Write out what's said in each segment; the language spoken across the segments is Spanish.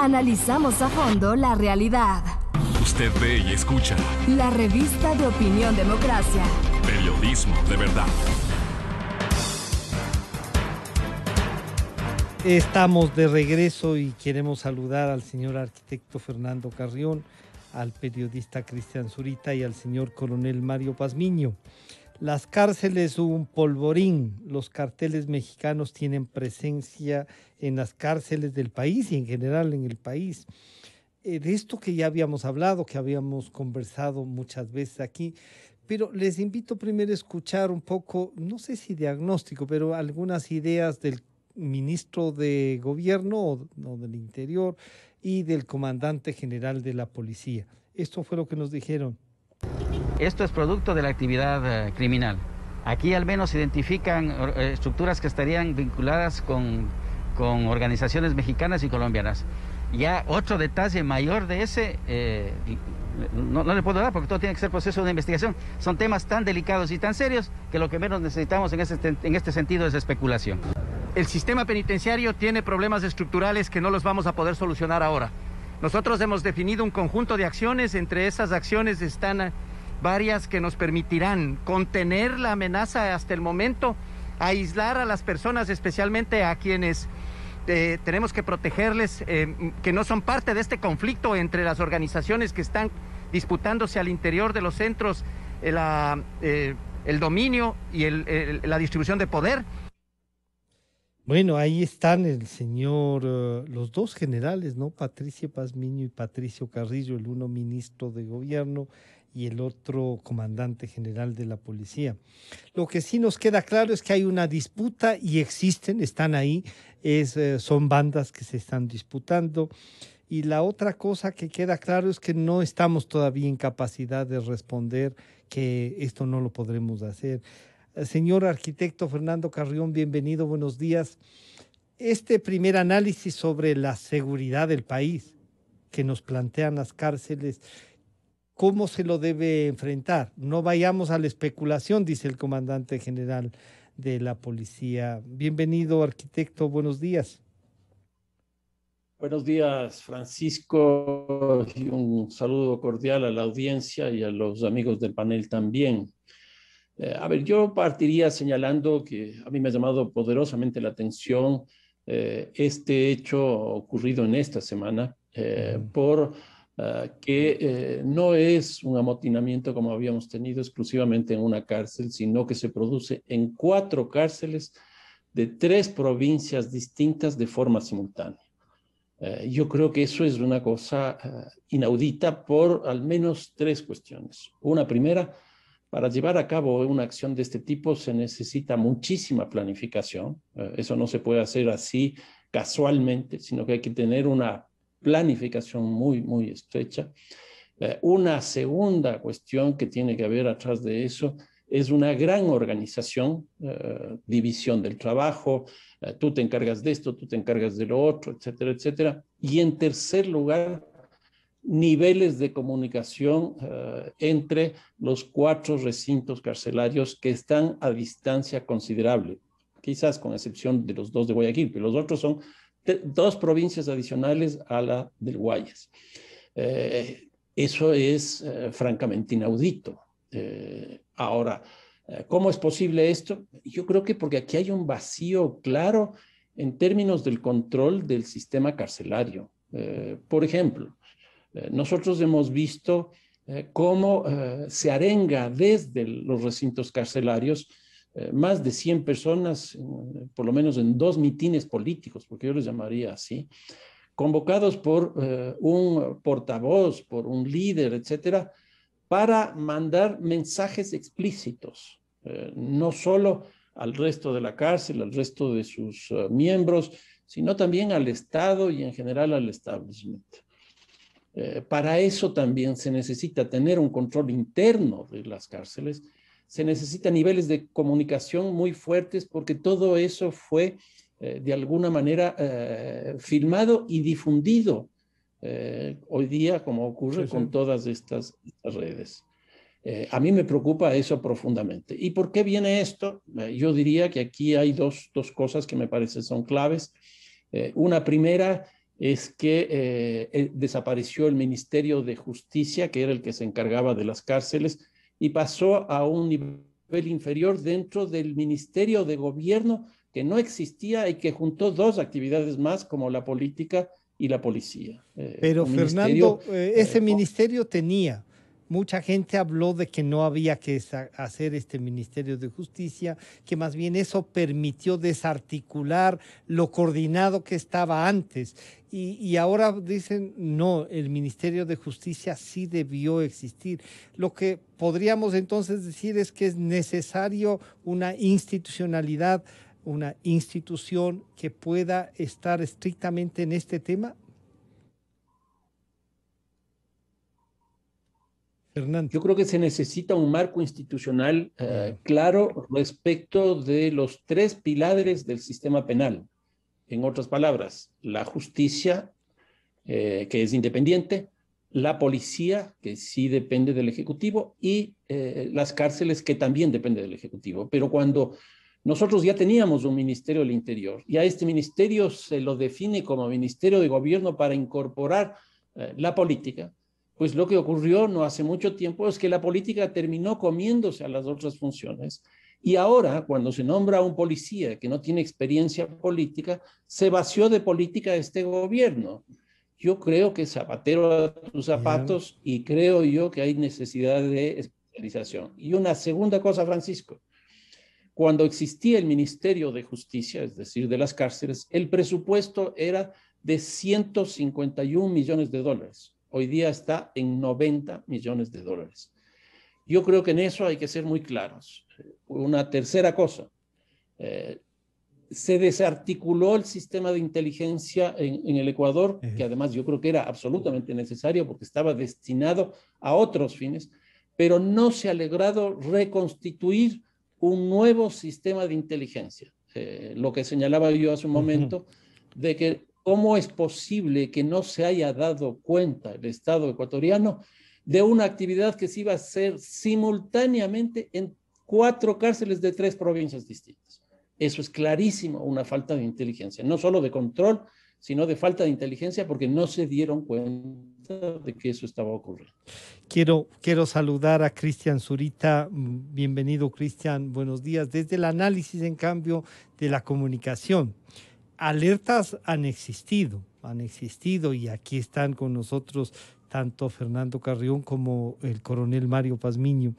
Analizamos a fondo la realidad. Usted ve y escucha. La revista de Opinión Democracia. Periodismo de verdad. Estamos de regreso y queremos saludar al señor arquitecto Fernando Carrión, al periodista Cristian Zurita y al señor coronel Mario Pazmiño. Las cárceles un polvorín. Los carteles mexicanos tienen presencia en las cárceles del país y en general en el país. De esto que ya habíamos hablado, que habíamos conversado muchas veces aquí, pero les invito primero a escuchar un poco, no sé si diagnóstico, pero algunas ideas del ministro de Gobierno o del Interior y del comandante general de la policía. Esto fue lo que nos dijeron. Esto es producto de la actividad criminal. Aquí al menos se identifican estructuras que estarían vinculadas con organizaciones mexicanas y colombianas. Ya otro detalle mayor de ese, no le puedo dar porque todo tiene que ser proceso de investigación. Son temas tan delicados y tan serios que lo que menos necesitamos en este sentido es especulación. El sistema penitenciario tiene problemas estructurales que no los vamos a poder solucionar ahora. Nosotros hemos definido un conjunto de acciones, entre esas acciones están varias que nos permitirán contener la amenaza hasta el momento, aislar a las personas, especialmente a quienes tenemos que protegerles, que no son parte de este conflicto entre las organizaciones que están disputándose al interior de los centros el dominio y la distribución de poder. Bueno, ahí están el señor, los dos generales, ¿no? Patricio Pazmiño y Patricio Carrillo, el uno ministro de Gobierno y el otro comandante general de la policía. Lo que sí nos queda claro es que hay una disputa y están ahí, son bandas que se están disputando. Y la otra cosa que queda claro es que no estamos todavía en capacidad de responder que esto no lo podremos hacer. Señor arquitecto Fernando Carrión, bienvenido, buenos días. Este primer análisis sobre la seguridad del país que nos plantean las cárceles, ¿cómo se lo debe enfrentar? No vayamos a la especulación, dice el comandante general de la policía. Bienvenido, arquitecto, buenos días. Buenos días, Francisco, y un saludo cordial a la audiencia y a los amigos del panel también. Yo partiría señalando que a mí me ha llamado poderosamente la atención este hecho ocurrido en esta semana, que no es un amotinamiento como habíamos tenido exclusivamente en una cárcel, sino que se produce en 4 cárceles de 3 provincias distintas de forma simultánea. Yo creo que eso es una cosa inaudita por al menos 3 cuestiones. Una primera, para llevar a cabo una acción de este tipo se necesita muchísima planificación. Eso no se puede hacer así casualmente, sino que hay que tener una planificación muy, muy estrecha. Una segunda cuestión que tiene que haber atrás de eso es una gran organización, división del trabajo, tú te encargas de esto, tú te encargas de lo otro, etcétera, etcétera. Y en tercer lugar, niveles de comunicación entre los 4 recintos carcelarios que están a distancia considerable, quizás con excepción de los 2 de Guayaquil, pero los otros son 2 provincias adicionales a la del Guayas. Eso es francamente inaudito. Ahora, ¿cómo es posible esto? Yo creo que porque aquí hay un vacío claro en términos del control del sistema carcelario. Por ejemplo, nosotros hemos visto cómo se arenga desde los recintos carcelarios más de 100 personas, por lo menos en 2 mitines políticos, porque yo les llamaría así, convocados por un portavoz, por un líder, etcétera, para mandar mensajes explícitos, no solo al resto de la cárcel, al resto de sus miembros, sino también al Estado y en general al establishment. Para eso también se necesita tener un control interno de las cárceles, se necesitan niveles de comunicación muy fuertes porque todo eso fue de alguna manera filmado y difundido hoy día, como ocurre con todas estas redes. A mí me preocupa eso profundamente. ¿Y por qué viene esto? Yo diría que aquí hay dos cosas que me parecen son claves. Una primera es que desapareció el Ministerio de Justicia, que era el que se encargaba de las cárceles, y pasó a un nivel inferior dentro del Ministerio de Gobierno, que no existía y que juntó dos actividades más, como la política y la policía. Pero Un Fernando, ministerio, ese ministerio tenía, mucha gente habló de que no había que hacer este Ministerio de Justicia, que más bien eso permitió desarticular lo coordinado que estaba antes. Y ahora dicen, no, el Ministerio de Justicia sí debió existir. Lo que podríamos entonces decir es que es necesario una institucionalidad, una institución que pueda estar estrictamente en este tema. Fernando. yo creo que se necesita un marco institucional claro respecto de los tres pilares del sistema penal. En otras palabras, la justicia, que es independiente, la policía, que sí depende del Ejecutivo, y las cárceles, que también depende del Ejecutivo. Pero cuando nosotros ya teníamos un Ministerio del Interior, y a este ministerio se lo define como Ministerio de Gobierno para incorporar la política, pues lo que ocurrió no hace mucho tiempo es que la política terminó comiéndose a las otras funciones. Y ahora, cuando se nombra a un policía que no tiene experiencia política, se vació de política este gobierno. Yo creo que zapatero a tus zapatos, y creo yo que hay necesidad de especialización. Y una segunda cosa, Francisco, cuando existía el Ministerio de Justicia, es decir, de las cárceles, el presupuesto era de 151 millones de dólares. Hoy día está en 90 millones de dólares. Yo creo que en eso hay que ser muy claros. Una tercera cosa, se desarticuló el sistema de inteligencia en el Ecuador, que además yo creo que era absolutamente necesario porque estaba destinado a otros fines, pero no se ha logrado reconstituir un nuevo sistema de inteligencia. Lo que señalaba yo hace un momento, de que cómo es posible que no se haya dado cuenta el Estado ecuatoriano de una actividad que se iba a hacer simultáneamente en 4 cárceles de 3 provincias distintas. Eso es clarísimo, una falta de inteligencia, no solo de control, sino de falta de inteligencia, porque no se dieron cuenta de que eso estaba ocurriendo. Quiero saludar a Cristian Zurita. Bienvenido, Cristian. Buenos días. Desde el análisis, en cambio, de la comunicación, alertas han existido y aquí están con nosotros tanto Fernando Carrión como el coronel Mario Pazmiño,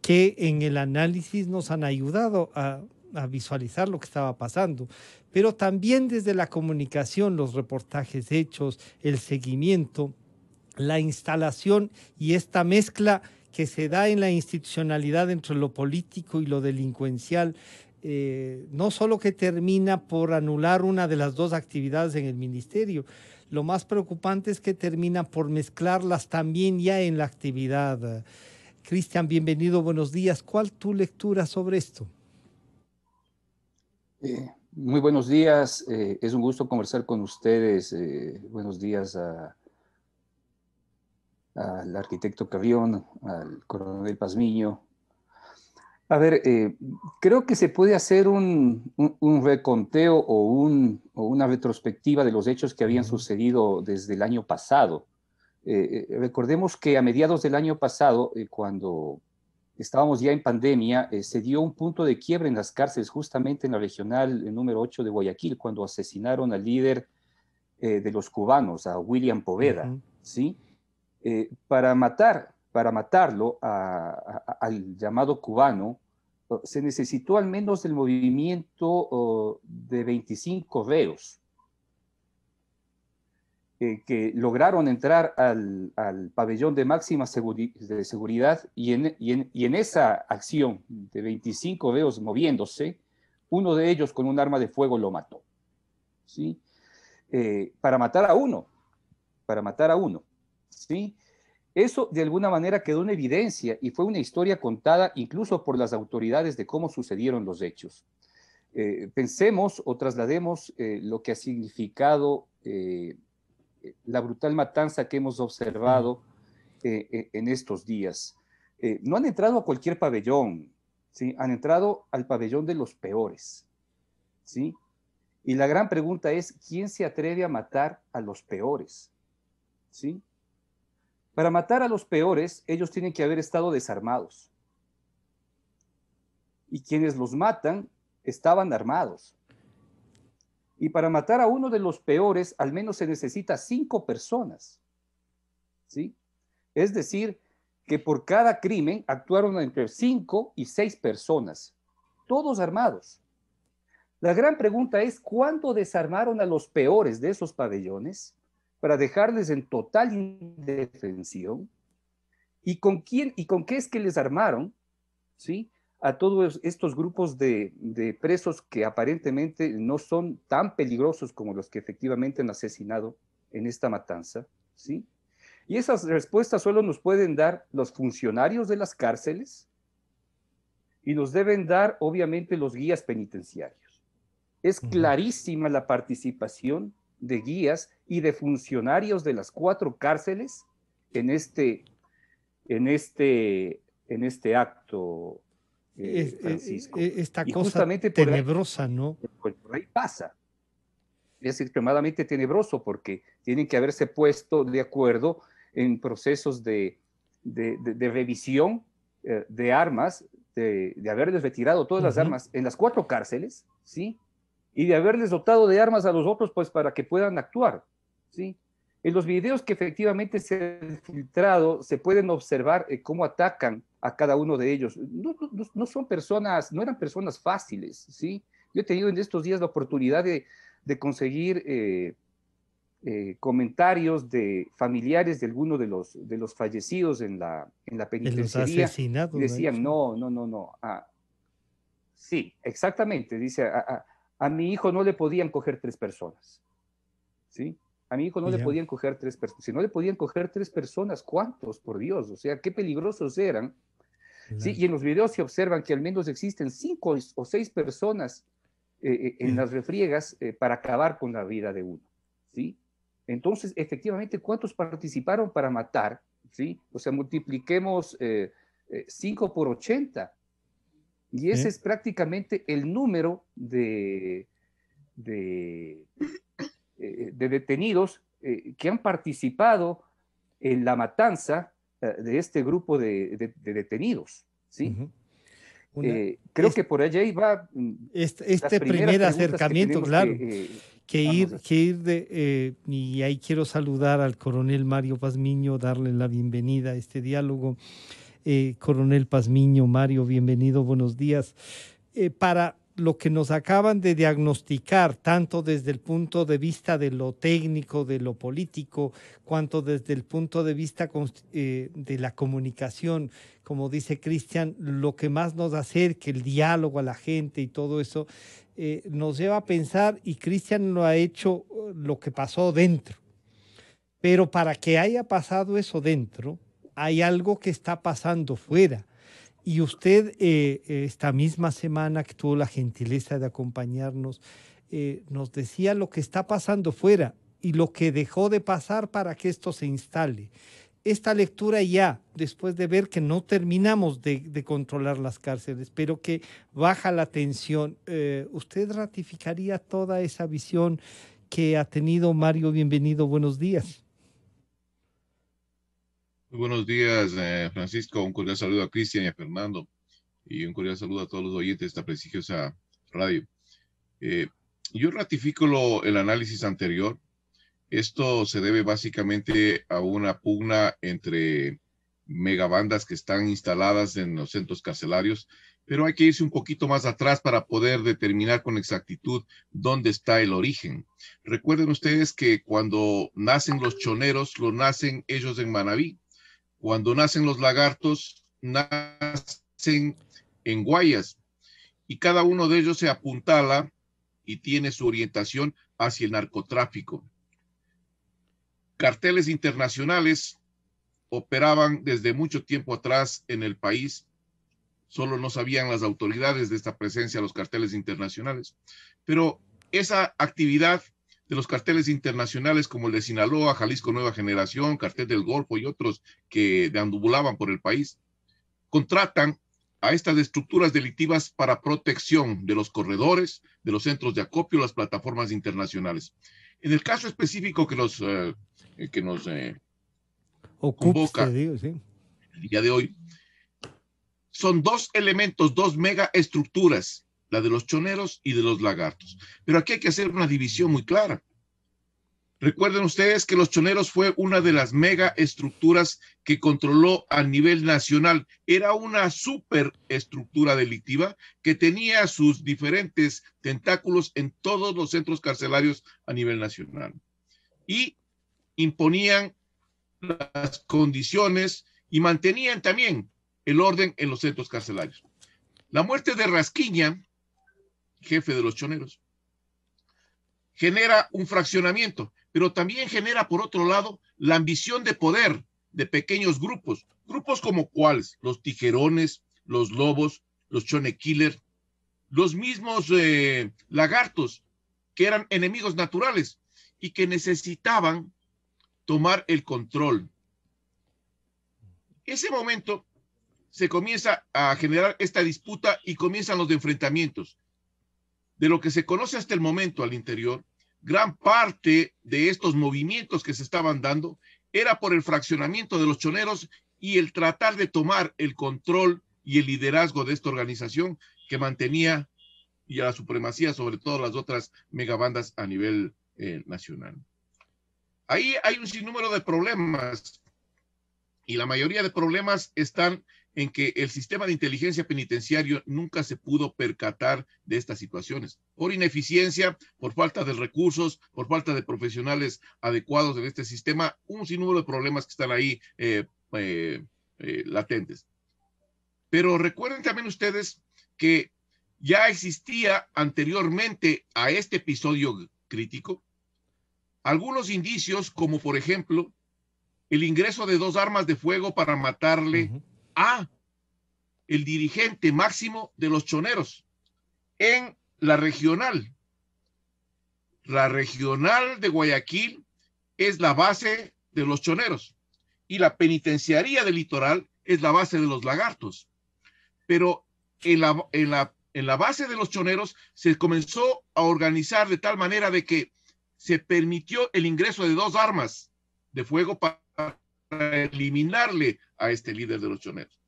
que en el análisis nos han ayudado a visualizar lo que estaba pasando, pero también desde la comunicación, los reportajes hechos, el seguimiento, la instalación y esta mezcla que se da en la institucionalidad entre lo político y lo delincuencial, no solo que termina por anular una de las dos actividades en el ministerio, lo más preocupante es que termina por mezclarlas también ya en la actividad. Cristian, bienvenido, buenos días. ¿Cuál tu lectura sobre esto? Muy buenos días, es un gusto conversar con ustedes. Buenos días al arquitecto Carrión, al coronel Pazmiño. A ver, creo que se puede hacer un reconteo o una retrospectiva de los hechos que habían sucedido desde el año pasado. Recordemos que a mediados del año pasado, cuando estábamos ya en pandemia, se dio un punto de quiebre en las cárceles, justamente en la regional número 8 de Guayaquil, cuando asesinaron al líder de los cubanos, a William Poveda, ¿sí? Para matarlo al llamado cubano, se necesitó al menos del movimiento de 25 reos que lograron entrar al pabellón de máxima seguridad, y en esa acción de 25 reos moviéndose, uno de ellos con un arma de fuego lo mató, ¿sí? Para matar a uno, ¿sí? Eso de alguna manera quedó en evidencia y fue una historia contada incluso por las autoridades de cómo sucedieron los hechos. Pensemos o traslademos lo que ha significado la brutal matanza que hemos observado en estos días. No han entrado a cualquier pabellón, ¿sí? Han entrado al pabellón de los peores, ¿sí? Y la gran pregunta es, ¿quién se atreve a matar a los peores? ¿Sí? Para matar a los peores, ellos tienen que haber estado desarmados. Y quienes los matan estaban armados. Y para matar a uno de los peores, al menos se necesita 5 personas. ¿Sí? Es decir, que por cada crimen actuaron entre 5 y 6 personas, todos armados. La gran pregunta es, ¿cuándo desarmaron a los peores de esos pabellones para dejarles en total indefensión? ¿Y con quién y con qué es que les armaron? ¿Sí? A todos estos grupos de presos que aparentemente no son tan peligrosos como los que efectivamente han asesinado en esta matanza, ¿sí? Y esas respuestas solo nos pueden dar los funcionarios de las cárceles y nos deben dar, obviamente, los guías penitenciarios. Es clarísima la participación de guías y de funcionarios de las 4 cárceles en este acto, Francisco. Esta y cosa justamente tenebrosa, ¿no? Por ahí pasa. Es extremadamente tenebroso porque tienen que haberse puesto de acuerdo en procesos de revisión de armas, de haberles retirado todas las armas en las 4 cárceles, ¿sí? Y de haberles dotado de armas a los otros, pues para que puedan actuar, ¿sí? En los videos que efectivamente se han filtrado, se pueden observar cómo atacan a cada uno de ellos. No son personas, no eran personas fáciles, ¿sí? Yo he tenido en estos días la oportunidad de conseguir comentarios de familiares de algunos de los fallecidos en la penitenciaría. De los asesinados. Y decían, no. Sí, exactamente. Dice, a mi hijo no le podían coger 3 personas. ¿Sí? A mi hijo no le podían coger 3 personas. Si no le podían coger 3 personas, ¿cuántos? Por Dios. O sea, qué peligrosos eran. ¿Sí? Y en los videos se observan que al menos existen 5 o 6 personas en las refriegas para acabar con la vida de uno. ¿Sí? Entonces, efectivamente, ¿cuántos participaron para matar? ¿Sí? O sea, multipliquemos 5 por 80. Y ese es prácticamente el número de detenidos que han participado en la matanza de este grupo de detenidos, ¿sí? Creo que por allá iba este primer acercamiento, claro, y ahí quiero saludar al coronel Mario Pazmiño, darle la bienvenida a este diálogo. Coronel Pazmiño, Mario, bienvenido, buenos días. Para lo que nos acaban de diagnosticar, tanto desde el punto de vista de lo técnico, de lo político, cuanto desde el punto de vista de la comunicación, como dice Cristian, lo que más nos acerca, el diálogo a la gente y todo eso, nos lleva a pensar, y Cristian lo ha hecho, lo que pasó dentro. Pero para que haya pasado eso dentro, hay algo que está pasando fuera. Y usted, esta misma semana que tuvo la gentileza de acompañarnos, nos decía lo que está pasando fuera y lo que dejó de pasar para que esto se instale. Esta lectura ya, después de ver que no terminamos de controlar las cárceles, pero que baja la tensión, ¿usted ratificaría toda esa visión que ha tenido Mario? Bienvenido, buenos días. Muy buenos días, Francisco. Un cordial saludo a Cristian y a Fernando. Y un cordial saludo a todos los oyentes de esta prestigiosa radio. Yo ratifico el análisis anterior. Esto se debe básicamente a una pugna entre megabandas que están instaladas en los centros carcelarios, pero hay que irse un poquito más atrás para poder determinar con exactitud dónde está el origen. Recuerden ustedes que cuando nacen los choneros, lo nacen ellos en Manabí. Cuando nacen los lagartos, nacen en Guayas, y cada uno de ellos se apuntala y tiene su orientación hacia el narcotráfico. Carteles internacionales operaban desde mucho tiempo atrás en el país. Solo no sabían las autoridades de esta presencia de los carteles internacionales. Pero esa actividad de los carteles internacionales como el de Sinaloa, Jalisco Nueva Generación, Cartel del Golfo y otros que deambulaban por el país, contratan a estas estructuras delictivas para protección de los corredores, de los centros de acopio, las plataformas internacionales. En el caso específico que nos convoca el día de hoy, son dos elementos, dos megaestructuras, la de los choneros y de los lagartos. Pero aquí hay que hacer una división muy clara. Recuerden ustedes que los choneros fue una de las megaestructuras que controló a nivel nacional. Era una superestructura delictiva que tenía sus diferentes tentáculos en todos los centros carcelarios a nivel nacional. Y imponían las condiciones y mantenían también el orden en los centros carcelarios. La muerte de Rasquiña, jefe de los choneros, genera un fraccionamiento, pero también genera, por otro lado, la ambición de poder de pequeños grupos. Grupos como cuáles: los tijerones, los lobos, los chone killer, los mismos lagartos, que eran enemigos naturales y que necesitaban tomar el control. Ese momento se comienza a generar esta disputa y comienzan los enfrentamientos. De lo que se conoce hasta el momento al interior, gran parte de estos movimientos que se estaban dando era por el fraccionamiento de los choneros y el tratar de tomar el control y el liderazgo de esta organización que mantenía ya la supremacía sobre todas las otras megabandas a nivel nacional. Ahí hay un sinnúmero de problemas y la mayoría de problemas están en que el sistema de inteligencia penitenciario nunca se pudo percatar de estas situaciones, por ineficiencia, por falta de recursos, por falta de profesionales adecuados en este sistema, un sinnúmero de problemas que están ahí latentes. Pero recuerden también ustedes que ya existía anteriormente a este episodio crítico algunos indicios, como por ejemplo el ingreso de 2 armas de fuego para matarle a el dirigente máximo de los choneros en la regional. La regional de Guayaquil es la base de los choneros y la penitenciaría del litoral es la base de los lagartos. Pero en la base de los choneros se comenzó a organizar de tal manera de que se permitió el ingreso de 2 armas de fuego para eliminarle a este líder de los choneros.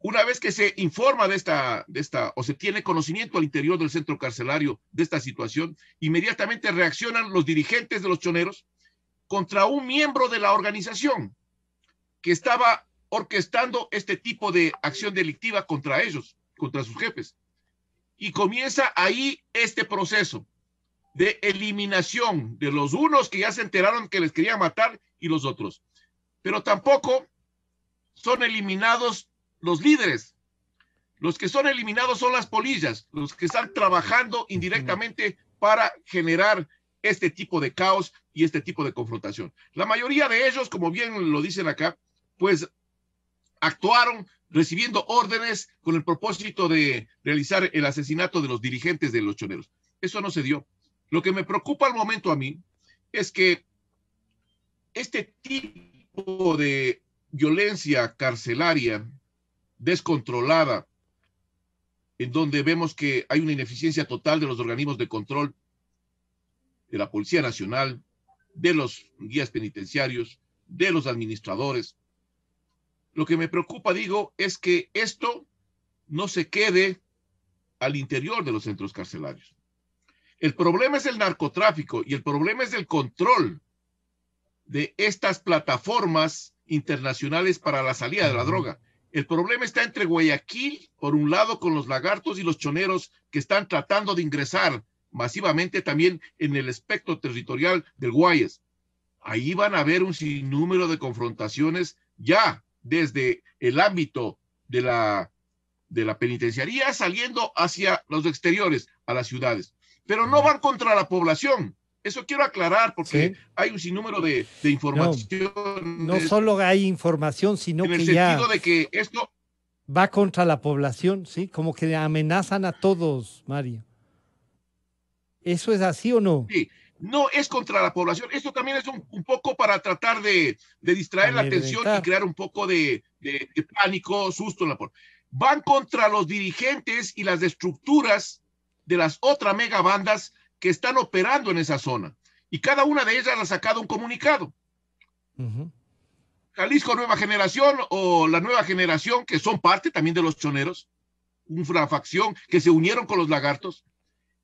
Una vez que se informa de esta o se tiene conocimiento al interior del centro carcelario de esta situación, inmediatamente reaccionan los dirigentes de los choneros contra un miembro de la organización que estaba orquestando este tipo de acción delictiva contra ellos, contra sus jefes. Y comienza ahí este proceso de eliminación de los unos que ya se enteraron que les querían matar y los otros. Pero tampoco son eliminados los líderes. Los que son eliminados son las polillas, los que están trabajando indirectamente para generar este tipo de caos y este tipo de confrontación. La mayoría de ellos, como bien lo dicen acá, pues actuaron recibiendo órdenes con el propósito de realizar el asesinato de los dirigentes de los choneros. Eso no se dio. Lo que me preocupa al momento a mí es que este tipo de violencia carcelaria descontrolada, en donde vemos que hay una ineficiencia total de los organismos de control, de la Policía Nacional, de los guías penitenciarios, de los administradores. Lo que me preocupa, digo, es que esto no se quede al interior de los centros carcelarios. El problema es el narcotráfico y el problema es el control de estas plataformas internacionales para la salida de la droga. El problema está entre Guayaquil, por un lado, con los lagartos y los choneros que están tratando de ingresar masivamente también en el espectro territorial del Guayas. Ahí van a haber un sinnúmero de confrontaciones ya desde el ámbito de la penitenciaría saliendo hacia los exteriores, a las ciudades. Pero no van contra la población. Eso quiero aclarar porque hay un sinnúmero de información. No solo hay información, sino que ya... En el sentido de que esto... va contra la población, ¿sí? Como que amenazan a todos, Mario. ¿Eso es así o no? Sí, no es contra la población. Esto también es un poco para tratar de distraer la atención y crear un poco de pánico, susto en la población. Van contra los dirigentes y las estructuras de las otras megabandas que están operando en esa zona. Y cada una de ellas ha sacado un comunicado. Jalisco Nueva Generación o la Nueva Generación, que son parte también de los choneros, una facción que se unieron con los lagartos.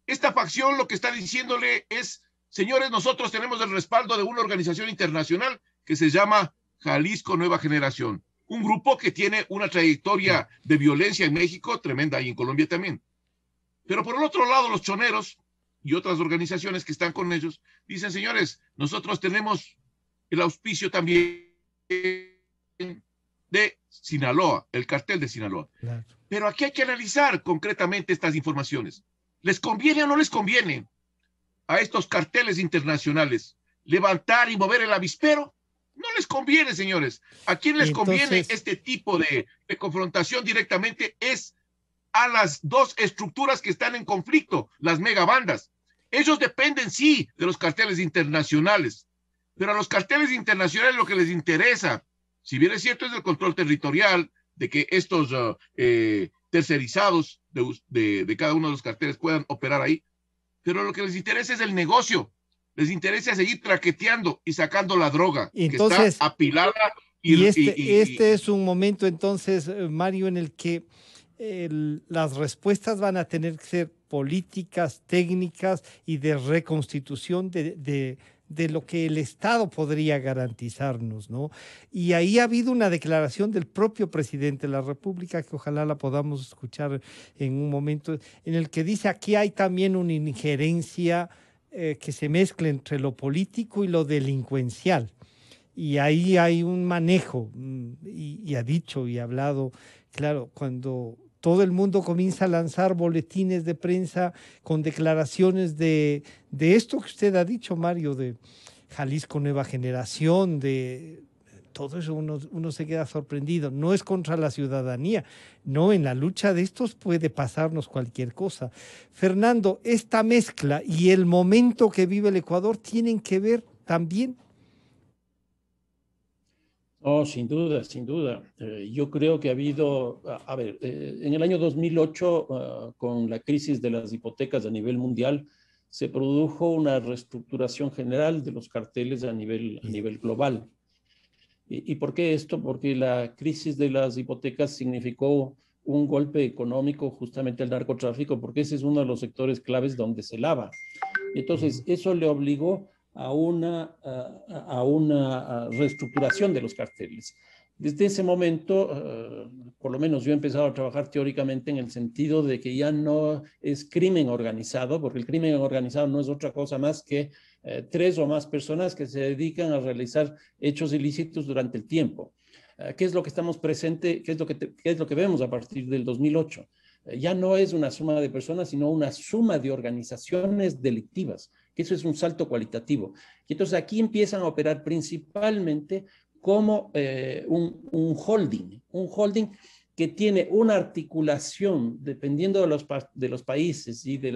Esta facción lo que está diciéndole es, señores, nosotros tenemos el respaldo de una organización internacional que se llama Jalisco Nueva Generación, un grupo que tiene una trayectoria de violencia en México tremenda y en Colombia también. Pero por el otro lado, los choneros y otras organizaciones que están con ellos dicen, señores, nosotros tenemos el auspicio también de Sinaloa, el cartel de Sinaloa. Claro. Pero aquí hay que analizar concretamente estas informaciones. ¿Les conviene o no les conviene a estos carteles internacionales levantar y mover el avispero? No les conviene, señores. ¿A quién les conviene este tipo de confrontación directamente? Es a las dos estructuras que están en conflicto, las megabandas. Ellos dependen, sí, de los carteles internacionales, pero a los carteles internacionales lo que les interesa, si bien es cierto, es el control territorial, de que estos tercerizados de cada uno de los carteles puedan operar ahí, pero lo que les interesa es el negocio, les interesa seguir traqueteando y sacando la droga, entonces, que está apilada. Este es un momento entonces, Mario, en el que las respuestas van a tener que ser políticas, técnicas y de reconstitución de lo que el Estado podría garantizarnos, ¿no? Y ahí ha habido una declaración del propio presidente de la República, que ojalá la podamos escuchar en un momento, en el que dice aquí hay también una injerencia que se mezcla entre lo político y lo delincuencial. Y ahí hay un manejo, y ha dicho y ha hablado, claro, cuando todo el mundo comienza a lanzar boletines de prensa con declaraciones de esto que usted ha dicho, Mario, de Jalisco Nueva Generación, de todo eso uno se queda sorprendido. No es contra la ciudadanía, no, en la lucha de estos puede pasarnos cualquier cosa. Fernando, esta mezcla y el momento que vive el Ecuador tienen que ver también. Oh, sin duda, sin duda. Yo creo que ha habido, en el año 2008, con la crisis de las hipotecas a nivel mundial, se produjo una reestructuración general de los carteles a nivel global. ¿Y por qué esto? Porque la crisis de las hipotecas significó un golpe económico justamente al narcotráfico, porque ese es uno de los sectores claves donde se lava. Entonces, eso le obligó a una reestructuración de los carteles. Desde ese momento, por lo menos yo he empezado a trabajar teóricamente en el sentido de que ya no es crimen organizado, porque el crimen organizado no es otra cosa más que 3 o más personas que se dedican a realizar hechos ilícitos durante el tiempo. ¿Qué es lo que estamos presente? ¿Qué es lo que vemos a partir del 2008? Ya no es una suma de personas, sino una suma de organizaciones delictivas, que eso es un salto cualitativo. Y entonces aquí empiezan a operar principalmente como un holding que tiene una articulación, dependiendo de los países y de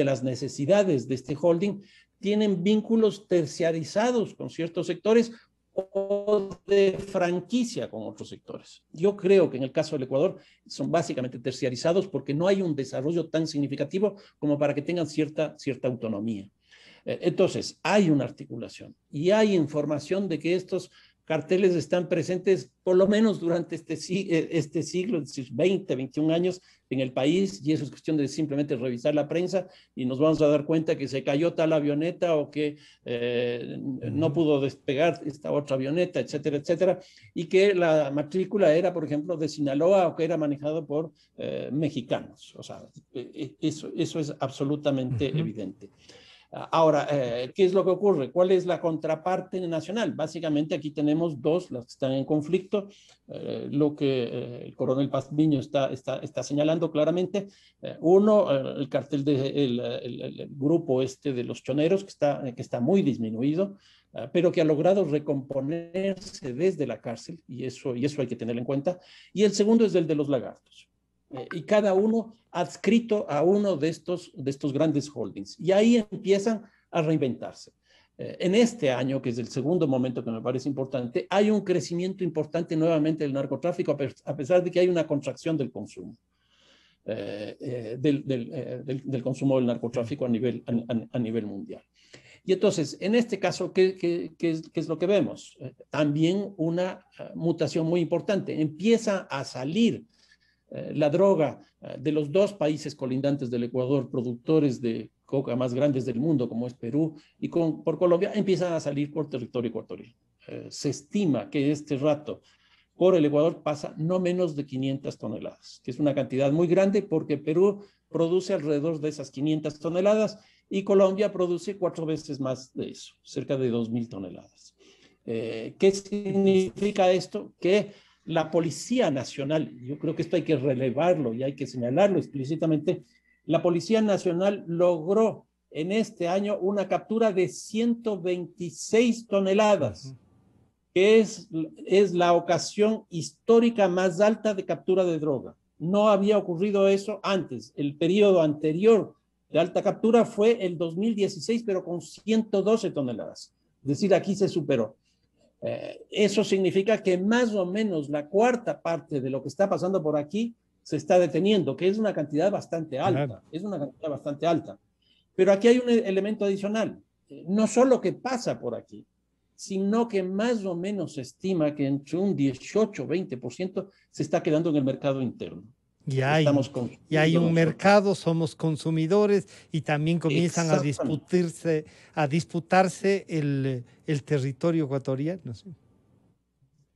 las necesidades de este holding, tienen vínculos terciarizados con ciertos sectores o de franquicia con otros sectores. Yo creo que en el caso del Ecuador son básicamente terciarizados porque no hay un desarrollo tan significativo como para que tengan cierta autonomía. Entonces, hay una articulación y hay información de que estos carteles están presentes por lo menos durante este siglo, es decir, 20, 21 años en el país, y eso es cuestión de simplemente revisar la prensa y nos vamos a dar cuenta que se cayó tal avioneta o que no pudo despegar esta otra avioneta, etcétera, etcétera, y que la matrícula era, por ejemplo, de Sinaloa o que era manejado por mexicanos. O sea, eso es absolutamente evidente. Ahora, ¿qué es lo que ocurre? ¿Cuál es la contraparte nacional? Básicamente aquí tenemos dos, las que están en conflicto. Lo que el coronel Pazmiño está señalando claramente. Uno, el cartel el grupo de los choneros, que está muy disminuido, pero que ha logrado recomponerse desde la cárcel, y eso hay que tenerlo en cuenta. Y el segundo es el de los lagartos. Y cada uno adscrito a uno de estos grandes holdings. Y ahí empiezan a reinventarse. En este año, que es el segundo momento que me parece importante, hay un crecimiento importante nuevamente del narcotráfico, a pesar de que hay una contracción del consumo. del consumo del narcotráfico a nivel mundial. Y entonces, en este caso, ¿qué es lo que vemos? También una mutación muy importante. Empieza a salir la droga de los dos países colindantes del Ecuador, productores de coca más grandes del mundo, como es Perú, y por Colombia, empiezan a salir por territorio ecuatoriano. Se estima que este rato por el Ecuador pasa no menos de 500 toneladas, que es una cantidad muy grande porque Perú produce alrededor de esas 500 toneladas y Colombia produce 4 veces más de eso, cerca de 2.000 toneladas. ¿Qué significa esto? Que la Policía Nacional, yo creo que esto hay que relevarlo y hay que señalarlo explícitamente, la Policía Nacional logró en este año una captura de 126 toneladas, que es la ocasión histórica más alta de captura de droga. No había ocurrido eso antes. El periodo anterior de alta captura fue el 2016, pero con 112 toneladas. Es decir, aquí se superó. Eso significa que más o menos la cuarta parte de lo que está pasando por aquí se está deteniendo, que es una cantidad bastante alta. Claro. Es una cantidad bastante alta. Pero aquí hay un elemento adicional. No solo que pasa por aquí, sino que más o menos se estima que entre un 18-20% se está quedando en el mercado interno. Y hay un mercado, somos consumidores y también comienzan a disputarse el territorio ecuatoriano. ¿Sí?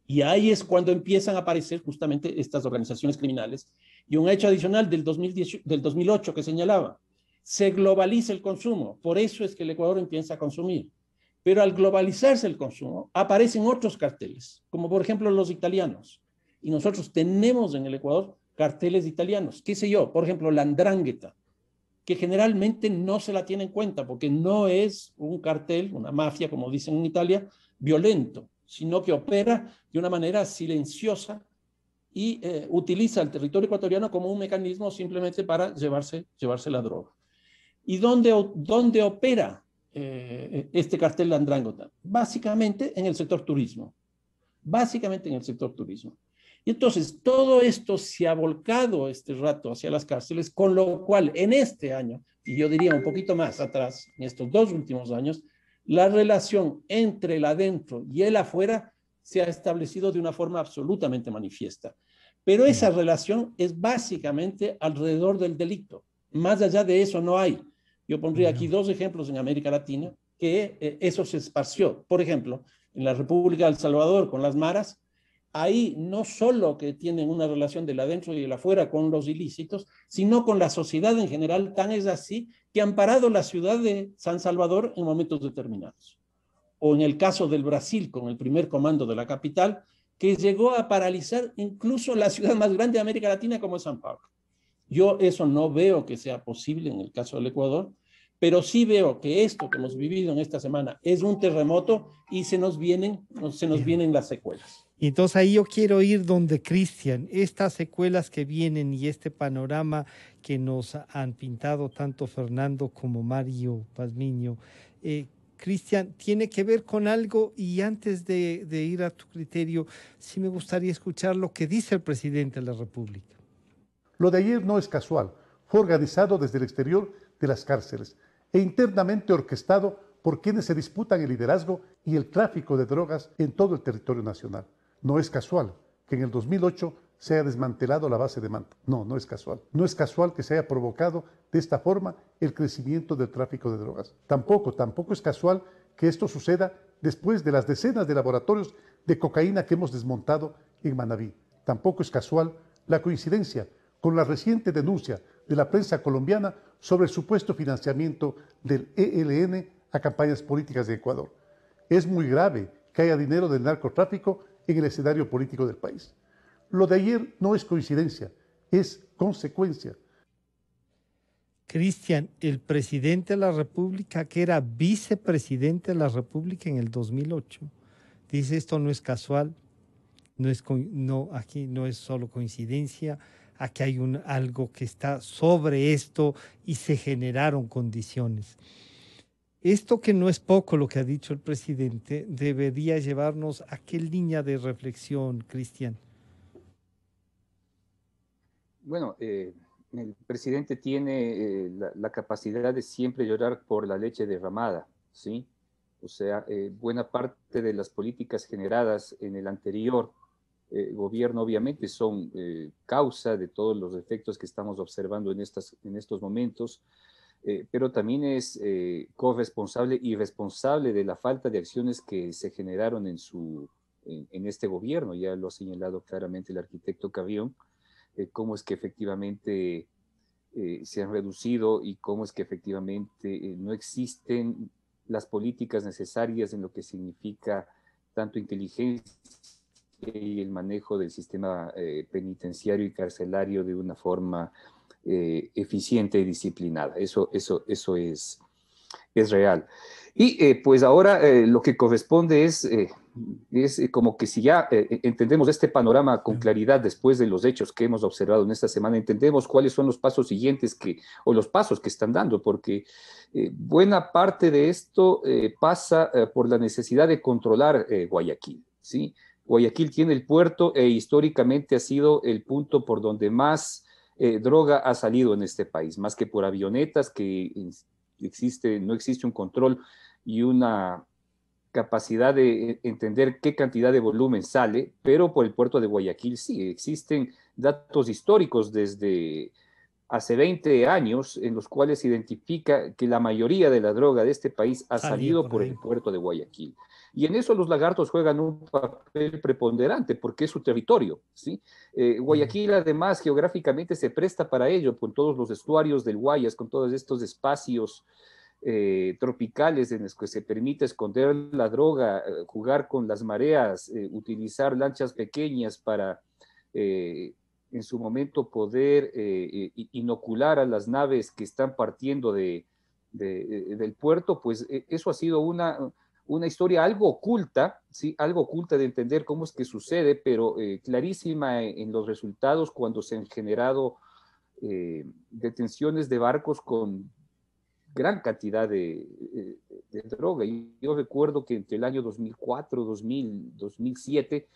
Y ahí es cuando empiezan a aparecer justamente estas organizaciones criminales. Y un hecho adicional del 2008 que señalaba, se globaliza el consumo, por eso es que el Ecuador empieza a consumir. Pero al globalizarse el consumo, aparecen otros carteles, como por ejemplo los italianos. Y nosotros tenemos en el Ecuador carteles italianos, qué sé yo, por ejemplo, la 'Ndrangheta, que generalmente no se la tiene en cuenta porque no es un cartel, una mafia, como dicen en Italia, violento, sino que opera de una manera silenciosa y utiliza el territorio ecuatoriano como un mecanismo simplemente para llevarse la droga. ¿Y dónde opera este cartel de 'Ndrangheta? Básicamente en el sector turismo. Básicamente en el sector turismo. Y entonces todo esto se ha volcado este rato hacia las cárceles, con lo cual en este año, y yo diría un poquito más atrás, en estos 2 últimos años, la relación entre el adentro y el afuera se ha establecido de una forma absolutamente manifiesta. Pero esa relación es básicamente alrededor del delito. Más allá de eso no hay. Yo pondría aquí 2 ejemplos en América Latina que eso se esparció. Por ejemplo, en la República de El Salvador con las maras, ahí no solo que tienen una relación del adentro y del afuera con los ilícitos, sino con la sociedad en general, tan es así que han parado la ciudad de San Salvador en momentos determinados. O en el caso del Brasil, con el primer comando de la capital, que llegó a paralizar incluso la ciudad más grande de América Latina como es San Pablo. Yo eso no veo que sea posible en el caso del Ecuador, pero sí veo que esto que hemos vivido en esta semana es un terremoto y se nos vienen las secuelas. Y entonces ahí yo quiero ir donde Cristian, estas secuelas que vienen y este panorama que nos han pintado tanto Fernando como Mario Pazmiño, Cristian, tiene que ver con algo, y antes de ir a tu criterio, sí me gustaría escuchar lo que dice el presidente de la República. Lo de ayer no es casual, fue organizado desde el exterior de las cárceles e internamente orquestado por quienes se disputan el liderazgo y el tráfico de drogas en todo el territorio nacional. No es casual que en el 2008 se haya desmantelado la base de Manta. No es casual. No es casual que se haya provocado de esta forma el crecimiento del tráfico de drogas. Tampoco es casual que esto suceda después de las decenas de laboratorios de cocaína que hemos desmontado en Manabí. Tampoco es casual la coincidencia con la reciente denuncia de la prensa colombiana sobre el supuesto financiamiento del ELN a campañas políticas de Ecuador. Es muy grave que haya dinero del narcotráfico en el escenario político del país. Lo de ayer no es coincidencia, es consecuencia. Cristian, el presidente de la República, que era vicepresidente de la República en el 2008, dice esto no es casual, aquí no es solo coincidencia, aquí hay algo que está sobre esto y se generaron condiciones. Esto, que no es poco lo que ha dicho el presidente, debería llevarnos a qué línea de reflexión, Cristian. Bueno, el presidente tiene la capacidad de siempre llorar por la leche derramada, ¿sí? O sea, buena parte de las políticas generadas en el anterior gobierno obviamente son causa de todos los efectos que estamos observando en estos momentos, pero también es corresponsable y responsable de la falta de acciones que se generaron en este gobierno. Ya lo ha señalado claramente el arquitecto Carrión, cómo es que efectivamente se han reducido y cómo es que efectivamente no existen las políticas necesarias en lo que significa tanto inteligencia y el manejo del sistema penitenciario y carcelario de una forma eficiente y disciplinada. Eso es real. Y pues ahora lo que corresponde es como que si ya entendemos este panorama con claridad después de los hechos que hemos observado en esta semana, entendemos cuáles son los pasos siguientes o los pasos que están dando, porque buena parte de esto pasa por la necesidad de controlar Guayaquil, ¿sí? Guayaquil tiene el puerto e históricamente ha sido el punto por donde más droga ha salido en este país, más que por avionetas, que no existe un control y una capacidad de entender qué cantidad de volumen sale, pero por el puerto de Guayaquil sí, existen datos históricos desde hace 20 años en los cuales se identifica que la mayoría de la droga de este país ha salido por el puerto de Guayaquil. Y en eso los lagartos juegan un papel preponderante porque es su territorio, ¿sí? Guayaquil además geográficamente se presta para ello, con todos los estuarios del Guayas, con todos estos espacios tropicales en los que se permite esconder la droga, jugar con las mareas, utilizar lanchas pequeñas para en su momento poder inocular a las naves que están partiendo del puerto, pues eso ha sido una historia algo oculta, ¿sí? Algo oculta de entender cómo es que sucede, pero clarísima en los resultados cuando se han generado detenciones de barcos con gran cantidad de droga. Y yo recuerdo que entre el año 2004, 2007,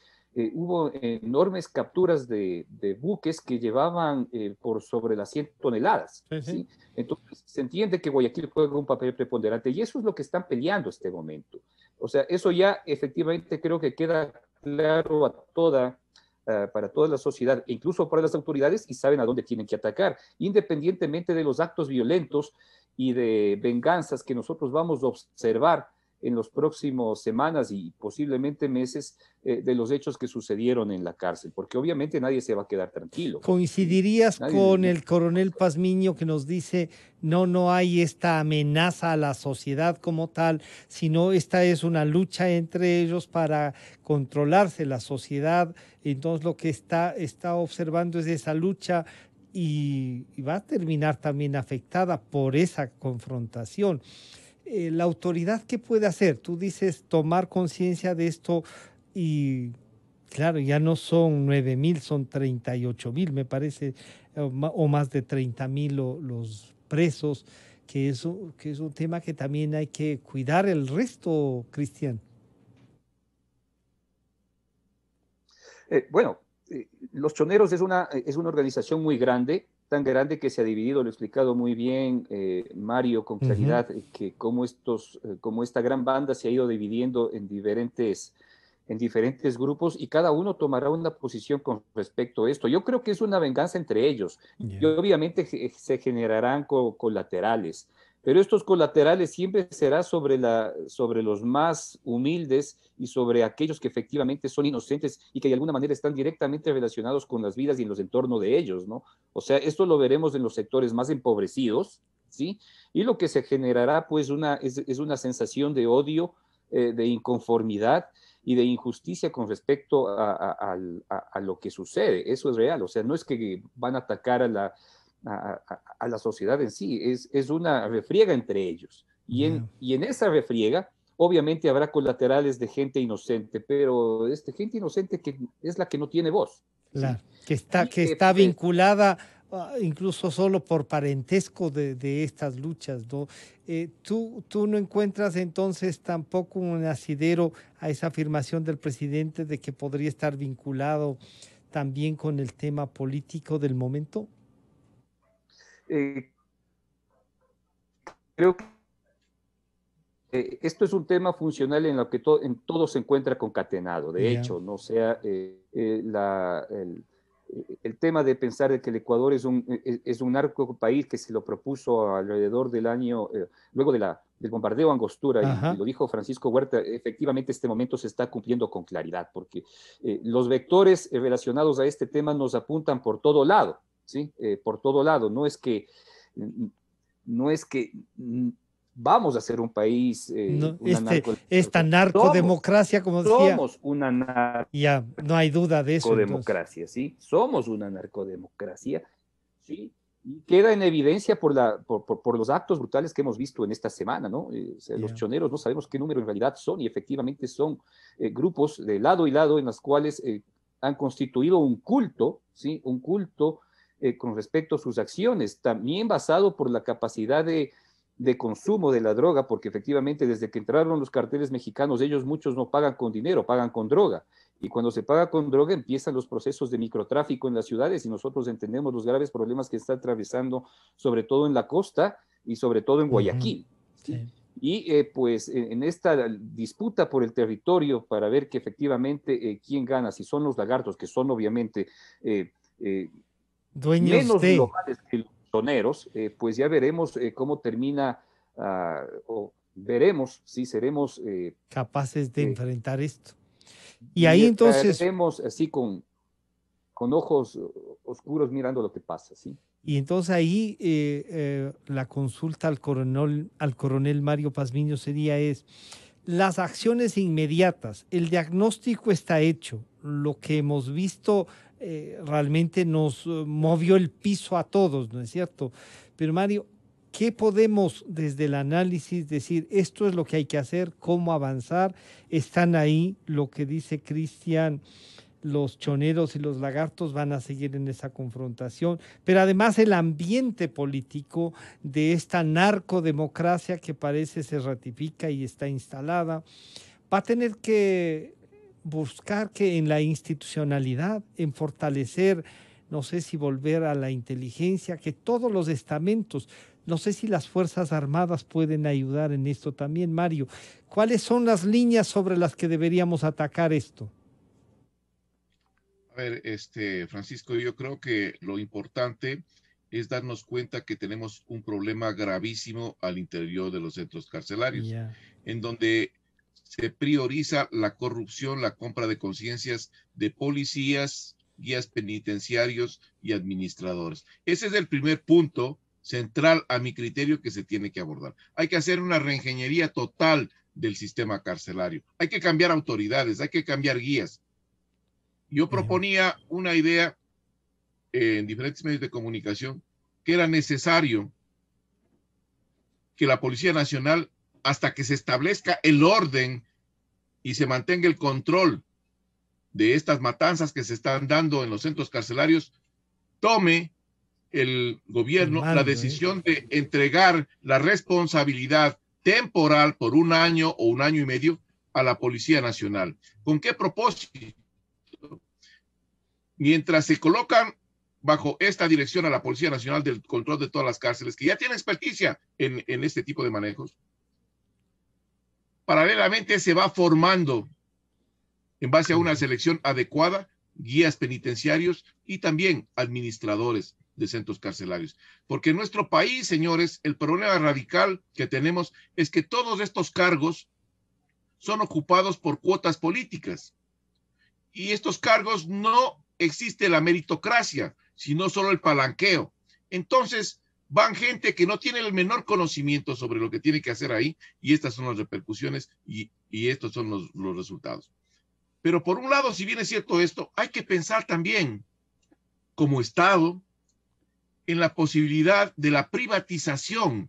hubo enormes capturas de buques que llevaban por sobre las 100 toneladas. ¿Sí? Entonces, se entiende que Guayaquil juega un papel preponderante y eso es lo que están peleando este momento. O sea, eso ya efectivamente creo que queda claro para toda la sociedad, e incluso para las autoridades, y saben a dónde tienen que atacar, independientemente de los actos violentos y de venganzas que nosotros vamos a observar en los próximos semanas y posiblemente meses de los hechos que sucedieron en la cárcel, porque obviamente nadie se va a quedar tranquilo. ¿Coincidirías con el coronel Pazmiño que nos dice no hay esta amenaza a la sociedad como tal, sino esta es una lucha entre ellos para controlarse la sociedad? Entonces lo que está observando es esa lucha y va a terminar también afectada por esa confrontación. La autoridad, ¿qué puede hacer? Tú dices tomar conciencia de esto y claro, ya no son 9,000, son 38,000, me parece, o más de 30,000 los presos, que es un tema que también hay que cuidar el resto, Cristian. Bueno, Los Choneros es una organización muy grande, tan grande que se ha dividido, lo he explicado muy bien Mario con claridad, que cómo esta gran banda se ha ido dividiendo en diferentes grupos y cada uno tomará una posición con respecto a esto. Yo creo que es una venganza entre ellos y obviamente se generarán colaterales, pero estos colaterales siempre será sobre los más humildes y sobre aquellos que efectivamente son inocentes y que de alguna manera están directamente relacionados con las vidas y en los entornos de ellos, ¿no? O sea, esto lo veremos en los sectores más empobrecidos, ¿sí? Y lo que se generará, pues, es una sensación de odio, de inconformidad y de injusticia con respecto a lo que sucede. Eso es real, o sea, no es que van a atacar a la sociedad en sí, es una refriega entre ellos. Y en esa refriega, obviamente habrá colaterales de gente inocente, pero gente inocente que es la que no tiene voz. Claro, ¿sí? que está vinculada incluso solo por parentesco de estas luchas, ¿no? ¿Tú no encuentras entonces tampoco un asidero a esa afirmación del presidente de que podría estar vinculado también con el tema político del momento? creo que esto es un tema funcional en lo que en todo se encuentra concatenado. De hecho, no sea el tema de pensar de que el Ecuador es un narco país que se lo propuso alrededor del año, luego del bombardeo Angostura, y lo dijo Francisco Huerta, efectivamente este momento se está cumpliendo con claridad, porque los vectores relacionados a este tema nos apuntan por todo lado, ¿sí? Por todo lado. No es que vamos a ser un país, esta narcodemocracia, como decía. Somos una narcodemocracia. Ya, no hay duda de eso. ¿Sí? Somos una narcodemocracia, ¿sí? Y queda en evidencia por los actos brutales que hemos visto en esta semana, ¿no? Los choneros no sabemos qué número en realidad son, y efectivamente son grupos de lado y lado en los cuales han constituido un culto, ¿sí? Un culto con respecto a sus acciones, también basado por la capacidad de consumo de la droga, porque efectivamente desde que entraron los carteles mexicanos, ellos muchos no pagan con dinero, pagan con droga. Y cuando se paga con droga empiezan los procesos de microtráfico en las ciudades, y nosotros entendemos los graves problemas que está atravesando, sobre todo en la costa y sobre todo en Guayaquil. Sí. Y pues en esta disputa por el territorio para ver que efectivamente quién gana, si son los lagartos, que son obviamente dueños menos globales que los choneros, pues ya veremos cómo termina, o veremos si seremos capaces de enfrentar esto. Y ahí entonces veremos así con ojos oscuros mirando lo que pasa, ¿sí? Y entonces ahí la consulta al coronel Mario Pazmiño sería las acciones inmediatas, el diagnóstico está hecho, lo que hemos visto realmente nos movió el piso a todos, ¿no es cierto? Pero Mario, ¿qué podemos desde el análisis decir? Esto es lo que hay que hacer, cómo avanzar. Están ahí, lo que dice Cristian, los choneros y los lagartos van a seguir en esa confrontación, pero además el ambiente político de esta narcodemocracia que parece se ratifica y está instalada, va a tener que buscar que en la institucionalidad, en fortalecer, no sé si volver a la inteligencia, que todos los estamentos, no sé si las Fuerzas Armadas pueden ayudar en esto también. Mario, ¿cuáles son las líneas sobre las que deberíamos atacar esto? A ver, Francisco, yo creo que lo importante es darnos cuenta que tenemos un problema gravísimo al interior de los centros carcelarios, en donde se prioriza la corrupción, la compra de conciencias de policías, guías penitenciarios y administradores. Ese es el primer punto central a mi criterio que se tiene que abordar. Hay que hacer una reingeniería total del sistema carcelario. Hay que cambiar autoridades, hay que cambiar guías. Yo proponía una idea en diferentes medios de comunicación que era necesario que la Policía Nacional, hasta que se establezca el orden y se mantenga el control de estas matanzas que se están dando en los centros carcelarios, tome el gobierno la decisión de entregar la responsabilidad temporal por un año o un año y medio a la Policía Nacional. ¿Con qué propósito? Mientras se colocan bajo esta dirección a la Policía Nacional del control de todas las cárceles, que ya tiene experticia en este tipo de manejos, paralelamente se va formando, en base a una selección adecuada, guías penitenciarios y también administradores de centros carcelarios. Porque en nuestro país, señores, el problema radical que tenemos es que todos estos cargos son ocupados por cuotas políticas. Y estos cargos no existe la meritocracia, sino solo el palanqueo. Entonces, van gente que no tiene el menor conocimiento sobre lo que tiene que hacer ahí, y estas son las repercusiones y estos son los resultados. Pero por un lado, si bien es cierto esto, hay que pensar también, como Estado, en la posibilidad de la privatización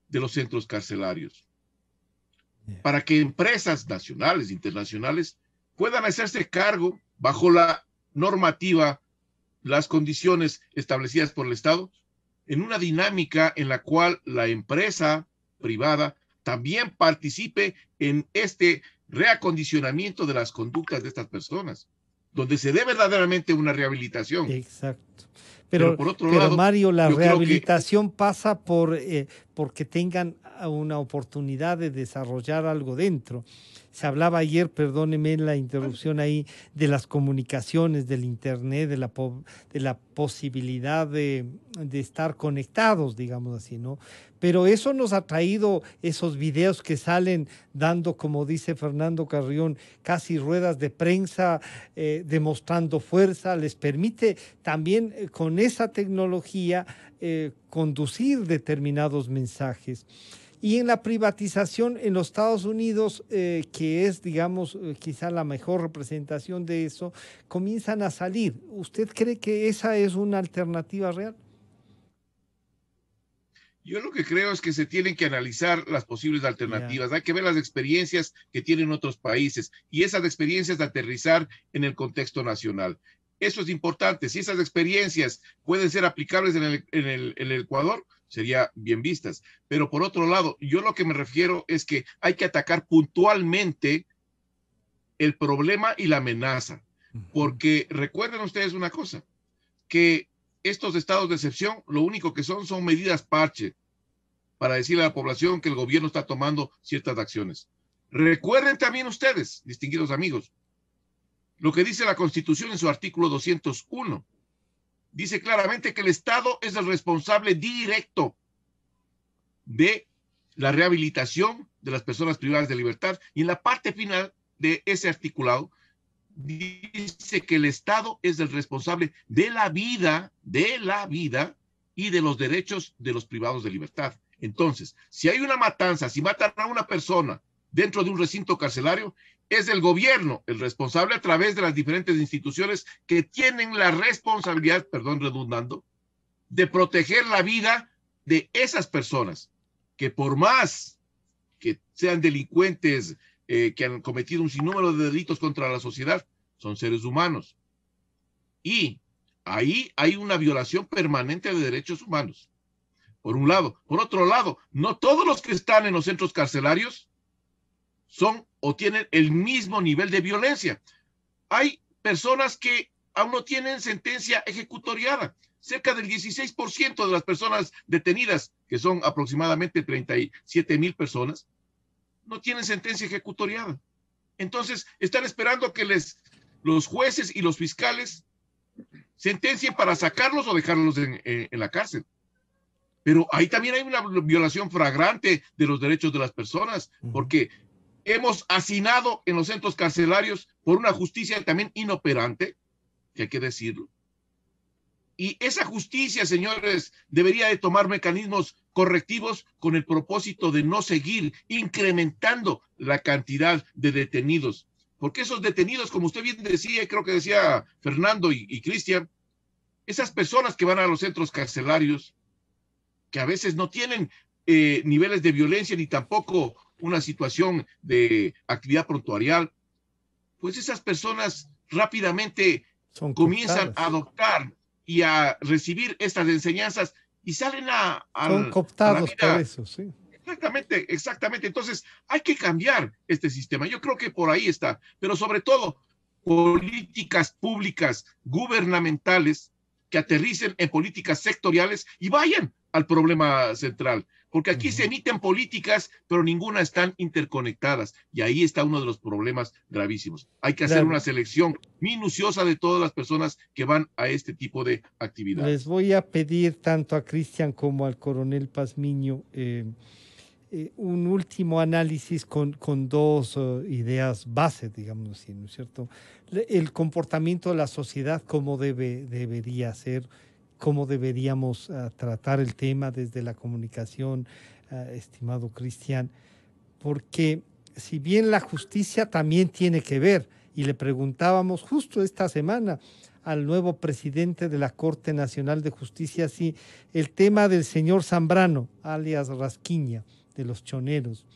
de los centros carcelarios, para que empresas nacionales e internacionales puedan hacerse cargo bajo la normativa, las condiciones establecidas por el Estado, en una dinámica en la cual la empresa privada también participe en este reacondicionamiento de las conductas de estas personas. donde se dé verdaderamente una rehabilitación. Exacto. Pero por otro lado, Mario, la yo creo rehabilitación pasa porque tengan una oportunidad de desarrollar algo dentro. Se hablaba ayer, perdóneme la interrupción ahí, de las comunicaciones, del internet, de la posibilidad de estar conectados, digamos así, ¿no? Pero eso nos ha traído esos videos que salen dando, como dice Fernando Carrión, casi ruedas de prensa, demostrando fuerza, les permite también con esa tecnología conducir determinados mensajes. Y en la privatización en los Estados Unidos, que es, digamos, quizá la mejor representación de eso, comienzan a salir. ¿Usted cree que esa es una alternativa real? Yo lo que creo es que se tienen que analizar las posibles alternativas. Hay que ver las experiencias que tienen otros países y esas experiencias de aterrizar en el contexto nacional. Eso es importante. Si esas experiencias pueden ser aplicables en el Ecuador, serían bien vistas. Pero por otro lado, yo lo que me refiero es que hay que atacar puntualmente el problema y la amenaza. Porque recuerden ustedes una cosa, que estos estados de excepción, lo único que son medidas parche para decirle a la población que el gobierno está tomando ciertas acciones. Recuerden también ustedes, distinguidos amigos, lo que dice la Constitución en su artículo 201. Dice claramente que el Estado es el responsable directo de la rehabilitación de las personas privadas de libertad. Y en la parte final de ese articulado dice que el Estado es el responsable de la vida y de los derechos de los privados de libertad. Entonces, si hay una matanza, si matan a una persona dentro de un recinto carcelario, es el gobierno el responsable a través de las diferentes instituciones que tienen la responsabilidad, perdón, redundando, de proteger la vida de esas personas, que por más que sean delincuentes, que han cometido un sinnúmero de delitos contra la sociedad, son seres humanos. Y ahí hay una violación permanente de derechos humanos, por un lado. Por otro lado, no todos los que están en los centros carcelarios son o tienen el mismo nivel de violencia. Hay personas que aún no tienen sentencia ejecutoriada. Cerca del 16% de las personas detenidas, que son aproximadamente 37,000 personas, no tienen sentencia ejecutoriada. Entonces, están esperando que los jueces y los fiscales sentencien para sacarlos o dejarlos en la cárcel. Pero ahí también hay una violación flagrante de los derechos de las personas, porque hemos hacinado en los centros carcelarios por una justicia también inoperante, que hay que decirlo. Y esa justicia, señores, debería de tomar mecanismos correctivos con el propósito de no seguir incrementando la cantidad de detenidos. Porque esos detenidos, como usted bien decía, creo que decía Fernando y Cristian, esas personas que van a los centros carcelarios, que a veces no tienen niveles de violencia ni tampoco una situación de actividad prontuarial, pues esas personas rápidamente comienzan a adoptar y a recibir estas enseñanzas y salen son cooptados a la vida. por eso, sí. Exactamente. Entonces, hay que cambiar este sistema. Yo creo que por ahí está. Pero sobre todo, políticas públicas gubernamentales que aterricen en políticas sectoriales y vayan al problema central. Porque aquí se emiten políticas, pero ninguna están interconectadas. Y ahí está uno de los problemas gravísimos. Hay que hacer una selección minuciosa de todas las personas que van a este tipo de actividades. Les voy a pedir tanto a Cristian como al coronel Pazmiño un último análisis con dos ideas base, digamos así, ¿no es cierto? El comportamiento de la sociedad, cómo debería ser, cómo deberíamos tratar el tema desde la comunicación, estimado Cristian, porque si bien la justicia también tiene que ver, y le preguntábamos justo esta semana al nuevo presidente de la Corte Nacional de Justicia si el tema del señor Zambrano, alias Rasquiña, de los choneros,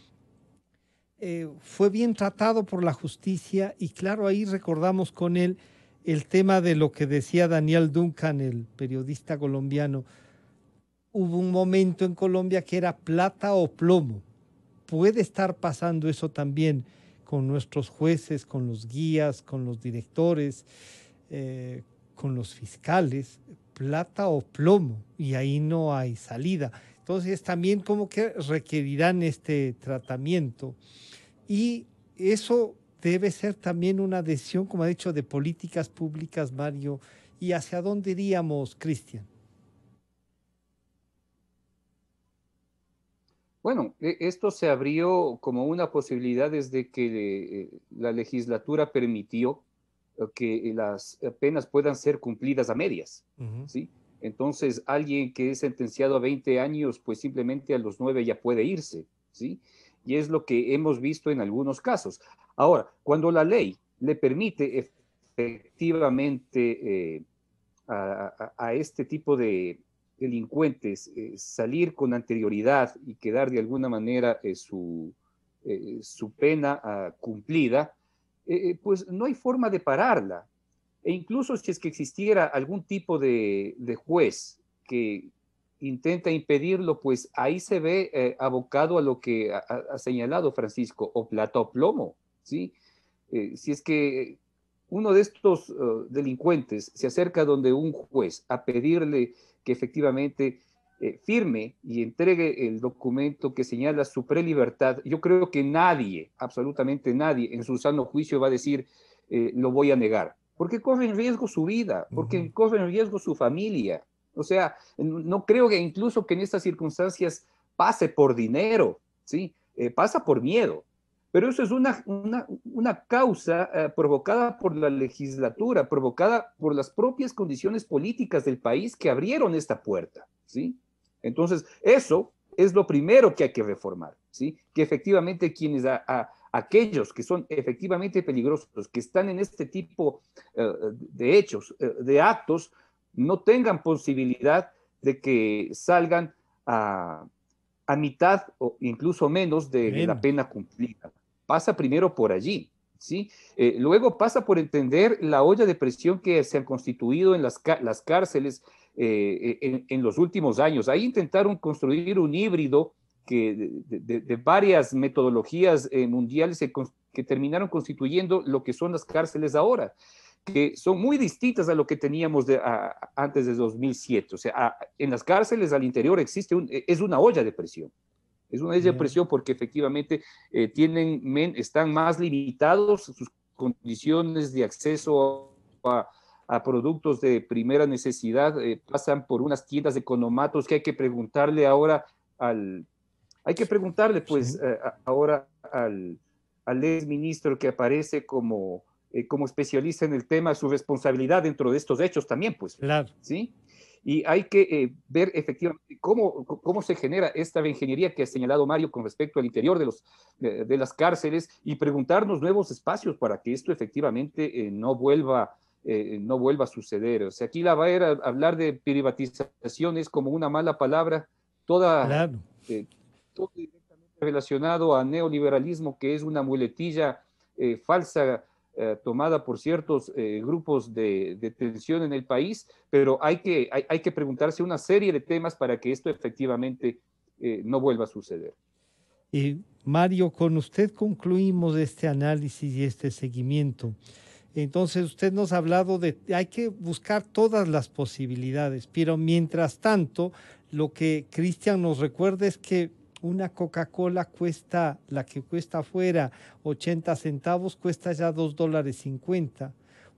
fue bien tratado por la justicia, y claro, ahí recordamos con él el tema de lo que decía Daniel Duncan, el periodista colombiano. Hubo un momento en Colombia que era plata o plomo. Puede estar pasando eso también con nuestros jueces, con los guías, con los directores, con los fiscales, plata o plomo, y ahí no hay salida. Entonces también como que requerirán este tratamiento, y eso debe ser también una decisión, como ha dicho, de políticas públicas, Mario. ¿Y hacia dónde iríamos, Cristian? Bueno, esto se abrió como una posibilidad desde que la legislatura permitió que las penas puedan ser cumplidas a medias, ¿sí? Entonces, alguien que es sentenciado a 20 años, pues simplemente a los 9 ya puede irse, ¿sí? Y es lo que hemos visto en algunos casos. Ahora, cuando la ley le permite efectivamente a este tipo de delincuentes salir con anterioridad y quedar de alguna manera su pena cumplida, pues no hay forma de pararla. E incluso si es que existiera algún tipo de juez que intenta impedirlo, pues ahí se ve abocado a lo que ha señalado Francisco, o plata o plomo, ¿sí? Si es que uno de estos delincuentes se acerca donde un juez a pedirle que efectivamente firme y entregue el documento que señala su prelibertad, yo creo que nadie, absolutamente nadie, en su sano juicio va a decir lo voy a negar, porque corre en riesgo su vida, porque corre en riesgo su familia. O sea, no creo que incluso que en estas circunstancias pase por dinero, ¿sí? Pasa por miedo. Pero eso es una causa provocada por la legislatura, provocada por las propias condiciones políticas del país que abrieron esta puerta, ¿sí? Entonces, eso es lo primero que hay que reformar, ¿sí? Que efectivamente aquellos que son efectivamente peligrosos, que están en este tipo de hechos, de actos, no tengan posibilidad de que salgan a mitad o incluso menos de la pena cumplida. Pasa primero por allí, ¿sí? Luego pasa por entender la olla de presión que se han constituido en las cárceles en los últimos años. Ahí intentaron construir un híbrido de varias metodologías mundiales que terminaron constituyendo lo que son las cárceles ahora, que son muy distintas a lo que teníamos antes de 2007. O sea, en las cárceles al interior es una olla de presión. Es una olla de presión porque efectivamente están más limitados, sus condiciones de acceso a productos de primera necesidad pasan por unas tiendas de economatos que hay que preguntarle ahora ahora al exministro que aparece como especialista en el tema, su responsabilidad dentro de estos hechos también, pues. Claro. ¿Sí? Y hay que ver efectivamente cómo se genera esta ingeniería que ha señalado Mario con respecto al interior de las cárceles, y preguntarnos nuevos espacios para que esto efectivamente no vuelva a suceder. O sea, aquí hablar de privatización es como una mala palabra, todo directamente relacionado a neoliberalismo, que es una muletilla falsa, tomada por ciertos grupos de tensión en el país, pero hay que preguntarse una serie de temas para que esto efectivamente no vuelva a suceder. Y Mario, con usted concluimos este análisis y este seguimiento. Entonces usted nos ha hablado de hay que buscar todas las posibilidades, pero mientras tanto, lo que Cristian nos recuerda es que una Coca-Cola la que cuesta afuera 80 centavos, cuesta ya $2.50.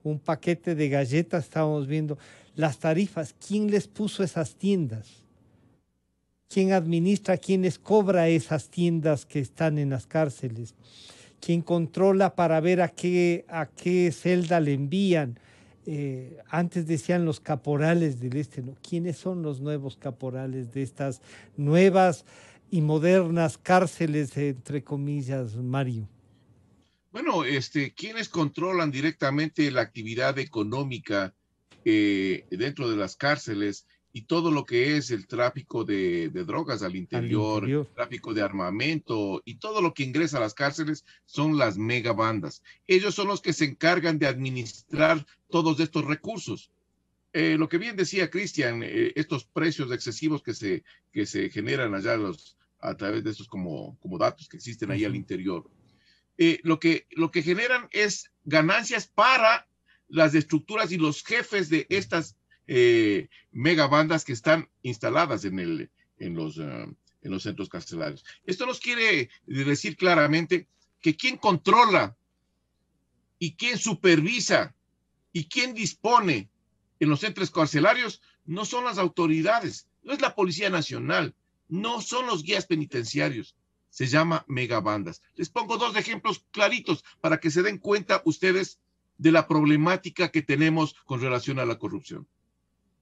Un paquete de galletas, estábamos viendo las tarifas. ¿Quién les puso esas tiendas? ¿Quién administra, quién les cobra esas tiendas que están en las cárceles? ¿Quién controla para ver a qué celda le envían? Antes decían los caporales del este, ¿no? ¿Quiénes son los nuevos caporales de estas nuevas y modernas cárceles, entre comillas, Mario? Bueno, ¿quiénes controlan directamente la actividad económica dentro de las cárceles y todo lo que es el tráfico de drogas al interior, tráfico de armamento y todo lo que ingresa a las cárceles? Son las megabandas. Ellos son los que se encargan de administrar todos estos recursos. Lo que bien decía Cristian, estos precios excesivos que se generan allá a través de estos como datos que existen ahí al interior. lo que generan es ganancias para las estructuras y los jefes de estas megabandas que están instaladas en los centros carcelarios. Esto nos quiere decir claramente que quien controla y quien supervisa y quien dispone en los centros carcelarios no son las autoridades, no es la Policía Nacional, no son los guías penitenciarios, se llama megabandas. Les pongo 2 ejemplos claritos para que se den cuenta ustedes de la problemática que tenemos con relación a la corrupción.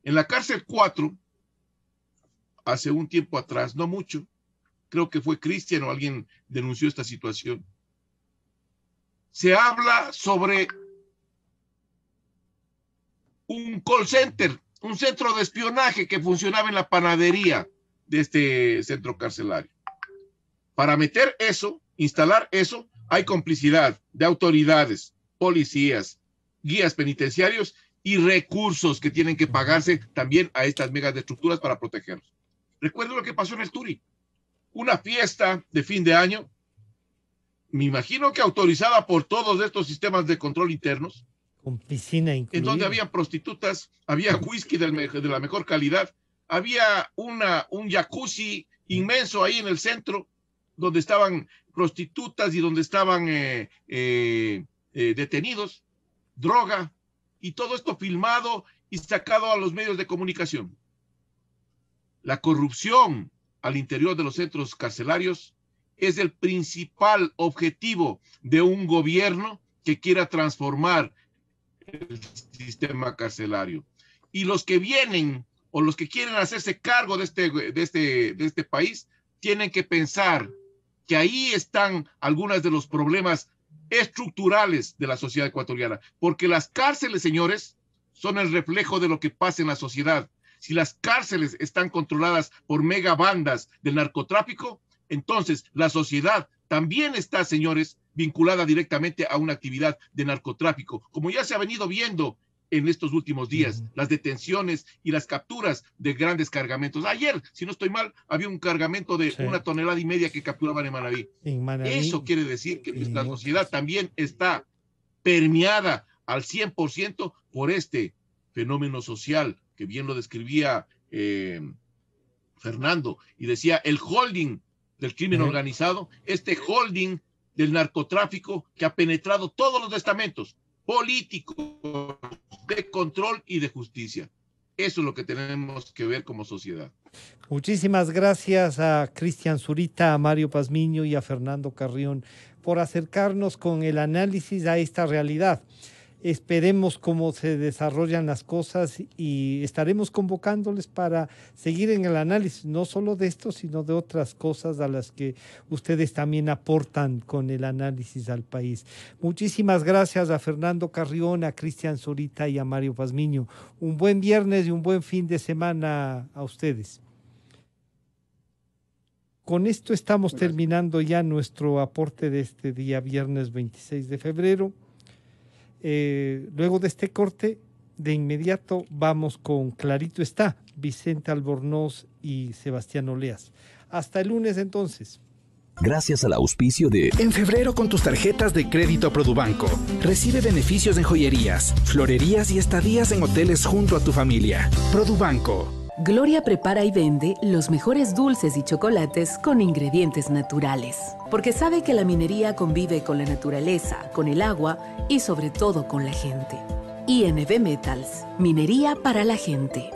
En la cárcel 4, hace un tiempo atrás, no mucho, creo que fue Cristian o alguien denunció esta situación, se habla sobre un call center, un centro de espionaje que funcionaba en la panadería de este centro carcelario. Para meter eso, instalar eso, hay complicidad de autoridades, policías, guías penitenciarios y recursos que tienen que pagarse también a estas megaestructuras para protegerlos. Recuerdo lo que pasó en el Turi, una fiesta de fin de año, me imagino que autorizada por todos estos sistemas de control internos, con piscina incluida, en donde había prostitutas, había whisky de la mejor calidad, había un jacuzzi inmenso ahí en el centro, donde estaban prostitutas y donde estaban detenidos, droga, y todo esto filmado y sacado a los medios de comunicación. La corrupción al interior de los centros carcelarios es el principal objetivo de un gobierno que quiera transformar el sistema carcelario. Y los que vienen o los que quieren hacerse cargo de este país tienen que pensar que ahí están algunos de los problemas estructurales de la sociedad ecuatoriana, porque las cárceles, señores, son el reflejo de lo que pasa en la sociedad. Si las cárceles están controladas por megabandas del narcotráfico, entonces la sociedad también está, señores, vinculada directamente a una actividad de narcotráfico, como ya se ha venido viendo en estos últimos días, las detenciones y las capturas de grandes cargamentos. Ayer, si no estoy mal, había un cargamento de 1,5 toneladas que capturaban en Manabí. Eso quiere decir que nuestra sociedad también está permeada al 100% por este fenómeno social, que bien lo describía Fernando, y decía el holding del crimen organizado, este holding del narcotráfico que ha penetrado todos los estamentos políticos, de control y de justicia. Eso es lo que tenemos que ver como sociedad. Muchísimas gracias a Cristian Zurita, a Mario Pazmiño y a Fernando Carrión por acercarnos con el análisis a esta realidad. Esperemos cómo se desarrollan las cosas y estaremos convocándoles para seguir en el análisis, no solo de esto, sino de otras cosas a las que ustedes también aportan con el análisis al país. Muchísimas gracias a Fernando Carrión, a Cristian Zurita y a Mario Pazmiño. Un buen viernes y un buen fin de semana a ustedes. Con esto estamos terminando ya nuestro aporte de este día, viernes 26 de febrero. Luego de este corte, de inmediato vamos con Clarito Está, Vicente Albornoz y Sebastián Oleas. Hasta el lunes entonces. Gracias al auspicio de... En febrero, con tus tarjetas de crédito Produbanco, recibe beneficios en joyerías, florerías y estadías en hoteles junto a tu familia. Produbanco. Gloria prepara y vende los mejores dulces y chocolates con ingredientes naturales, porque sabe que la minería convive con la naturaleza, con el agua y sobre todo con la gente. INV Metals, minería para la gente.